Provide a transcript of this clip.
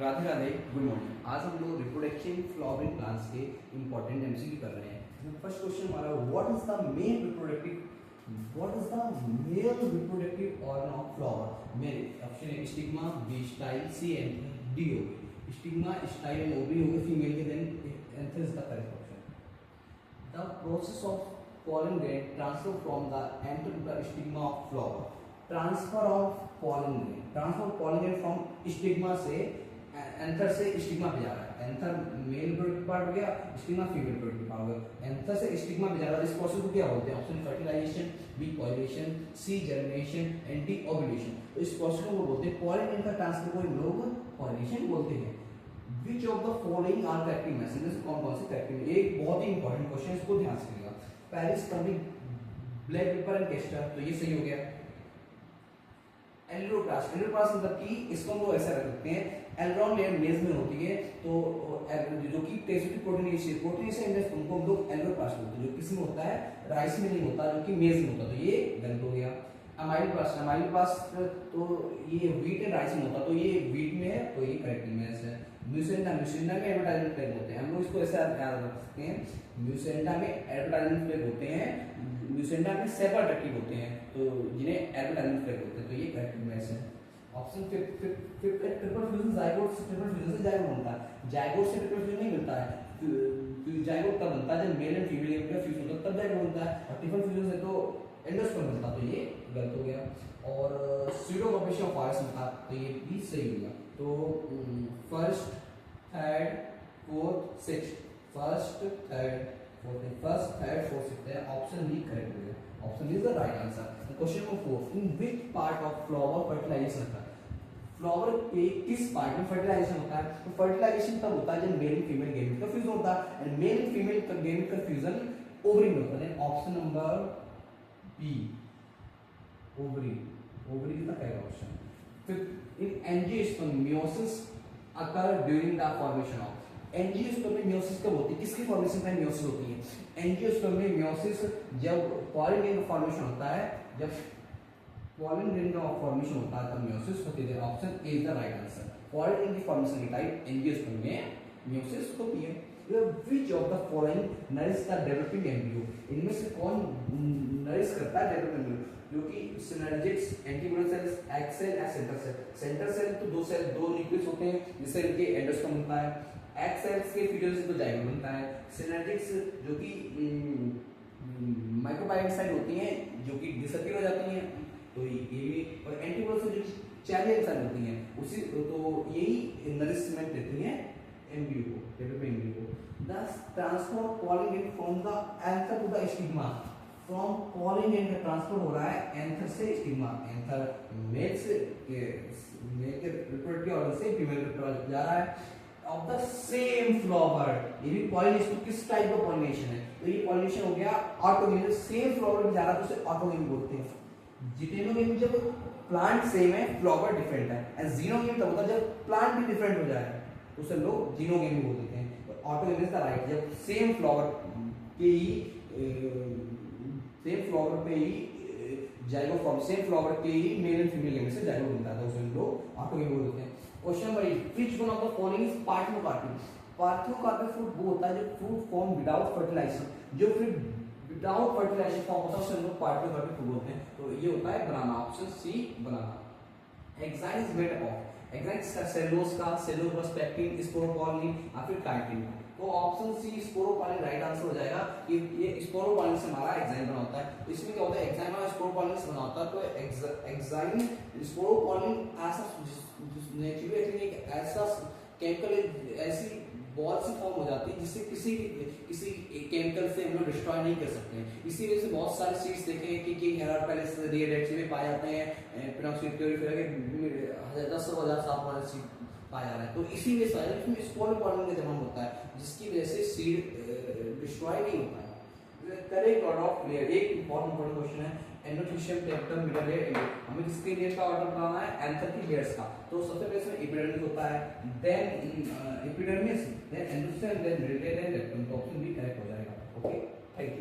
Radhe Radhe, good morning. आज हम लोग रिप्रोडक्शन फ्लावरिंग प्लांट्स के इंपॉर्टेंट एमसीक्यू कर रहे हैं। फर्स्ट क्वेश्चन हमारा, what is the male reproductive organ of flower? Male option है stigma, B style, C and D ovary. Stigma, style and ovary होंगे फीमेल के, then anther is the correct option. The process of pollen grain transfer from the anther to the stigma of flower. Transfer of pollen grain from stigma से anther से stigma पे जा रहा है। Anther male reproductive part हो गया, stigma female reproductive part हो गया। एंथर से स्टिग्मा पे जा रहा है। इस प्रोसेस को क्या बोलते हैं? Option fertilisation, B pollination, C germination and D ovulation. तो इस प्रोसेस को बोलते हैं पॉलन ग्रेन का ट्रांसफर को लोग पॉलिनेशन बोलते हैं। Which of the following are corrective messages? कौन कौन से करेक्टिव? एक बहुत ही इंपॉर्टेंट क्वेश्चन है, इसको ध्यान से सुनिएगा। Paris curving, black pepper and castor, तो ये सही हो गया। एल्ड्रोप्लास्ट मतलब कि इसको हम लोग ऐसा रख सकते हैं, एल्ड्रॉन लेयर मेज में होती है, तो जो कि टेस्टिव प्रोटीनेशियस इंडेक्स उनको हम लोग एल्ड्रोप्लास्ट बोलते हैं, जो किस में होता है? राइस में नहीं होता, जो कि मेज में होता, तो ये गलत हो गया। अमाइलोप्लास्ट तो ये व्हीट एंड राइस में होता, तो ये व्हीट में है, तो ये करेक्ट इमेज है। म्यूसेंटा में एडवर्टाइजमेंट फ्लैग होते हैं, हम लोग इसको ऐसे याद रख सकते हैं। म्यूसेंटा में एडवर्टाइजमेंट फ्लैग होते हैं, म्यूसेंटा में सेपल अट्रैक्टिव होते हैं, तो जिन्हें एडवर्टाइजमेंट फ्लैग होते हैं, तो ये करेक्ट इमेज है। ऑप्शन ट्रिपल फ्यूजन जाइगोट से ट्रिपल फ्यूजन से जाइगोट बनता है। जाइगोट से ट्रिपल फ्यूजन नहीं मिलता है। जाइगोट तब बनता है जब मेल एंड फीमेल का फ्यूजन होता है, तब जाइगोट बनता है। और ट्रिपल फ्यूजन से तो एंडोस्पर्म बनता, तो ये गलत हो गया। और स्यूडोकॉर्पेशिया ऑफ फारस बनता, तो ये भी सही हो गया। तो first, third, fourth, sixth, first, third, fourth है, ऑप्शन बी करेक्ट हो गया। Option B is the right answer. Question number 4, in which part of flower fertilisation होता है? फ्लावर के किस पार्ट में फर्टिलाइजेशन होता है? तो फर्टिलाइजेशन तब होता है जब मेल एंड फीमेल गैमेट का फ्यूजन होता है, एंड मेल एंड फीमेल का गैमेट का फ्यूजन ओवरी में होता है। Option number B, ovary is the correct option. फिर in angiosperm meiosis occur during the formation of. Angiosperm में मियोसिस कब होती है? किसकी फॉर्मेशन में मियोसिस होती है? एंजियोस्पर्म में मियोसिस जब पॉलन ग्रेन का फॉर्मेशन होता है, जब पॉलन ग्रेन का फॉर्मेशन होता है तब मियोसिस होती है। Option A is the right answer. Pollen grain की फॉर्मेशन की टाइप एंजियोस्पर्म में मियोसिस होती है। Which of the following nourish the developing embryo? इनमें से कौन नरिश करता है डेवलपिंग एम्ब्रियो? जो कि सिनर्जिक्स, एंटीबॉडी सेल्स, एग सेल या सेंटर सेल। सेंटर सेल तो दो न्यूक्लियस होते हैं जिससे इनके एंडोस्पर्म बनता है। एग सेल्स के फ्यूजन से तो जाइगोट बनता है। सिनर्जिक्स जो कि माइक्रोबायोसाइट होती हैं जो कि डिसअपियर हो जाती हैं, तो ये भी। और एंटीबॉडी से जो चैरियन सेल होती हैं उसी तो यही नरिशमेंट देती हैं embryo को, developing embryo को। Thus transfer pollen grain from the anther to the stigma. From pollen grain का ट्रांसफर हो रहा है एंथर से स्टिग्मा। एंथर मेल के रिप्रोडक्टिव ऑर्गन से फीमेल रिप्रोडक्टिव जा रहा है। ऑफ द सेम फ्लावर, ये भी पॉलिनेशन किस टाइप का पॉलिनेशन है? तो ये पॉलिनेशन हो गया ऑटोगेमी। सेम फ्लावर में जा रहा है तो उसे ऑटोगेमी बोलते हैं। जिटेनोगेमी जब प्लांट सेम है, फ्लावर डिफरेंट है, एंड जीनोगेमी तब होता है जब प्लांट भी डिफरेंट हो जाए, उसे लोग जीनोगेमी बोल देते हैं। ऑटोगेमी इज द राइट, जब सेम फ्लावर पे ही जाइगोट फॉर्म, सेम फ्लावर के ही मेल एंड फीमेल गैमेट से जाइगोट बनता है, तो उसे लोग ऑटोगेमी बोल देते हैं। Question number 8, which one of the following is parthenocarpic? Parthenocarpic fruit वो होता है जो फ्रूट फॉर्म विदाउट फर्टिलाइजेशन, जो फ्रूट विदाउट फर्टिलाइजेशन फॉर्म होता है उसे लोग पार्थेनोकार्पिक फ्रूट बोलते हैं, तो ये होता है banana. Option C banana. Exine is made of. Exine cellulose का, सेलुलोज पेक्टिन, स्पोरोपोलिन या फिर काइटिन। तो option C sporopollenin right answer हो जाएगा कि ये स्पोरोपोलिन से हमारा एक्साइन बना होता है। तो इसमें क्या होता है? एक्साइन और स्पोरोपोलिन से बना होता है, तो एक्साइन स्पोरोपोलिन ऐसा नेचुरली एक ऐसा केमिकल, ऐसी बहुत सी फॉर्म हो जाती है जिससे किसी केमिकल से हम लोग डिस्ट्रॉय नहीं कर सकते हैं। इसी वजह से बहुत सारे सीड्स देखे हैं कि हेराल्ड पैलेस रेडिएटिव में पाए जाते हैं, पेरोक्सिड क्लोरीफेरा के 10,000 साफ वाले सीड पाया जा रहा है। तो इसी वजह से इसमें स्पोरोपोलिन का जन्म होता है जिसकी वजह से सीड डिस्ट्रॉय नहीं होता है। करेक्ट ऑर्डर ऑफ लेयर, एक इंपॉर्टेंट क्वेश्चन है, एंडोथेलियम, टेक्टम, मिडल लेयर, हमें किसके लेयर का ऑर्डर बनाना है? एंथर की लेयर्स का। तो सबसे पहले इसमें एपिडर्मिस होता है, then epidermis, then endothelium, then middle layer, then tectum. तो ऑप्शन बी करेक्ट हो जाएगा। Okay, thank you.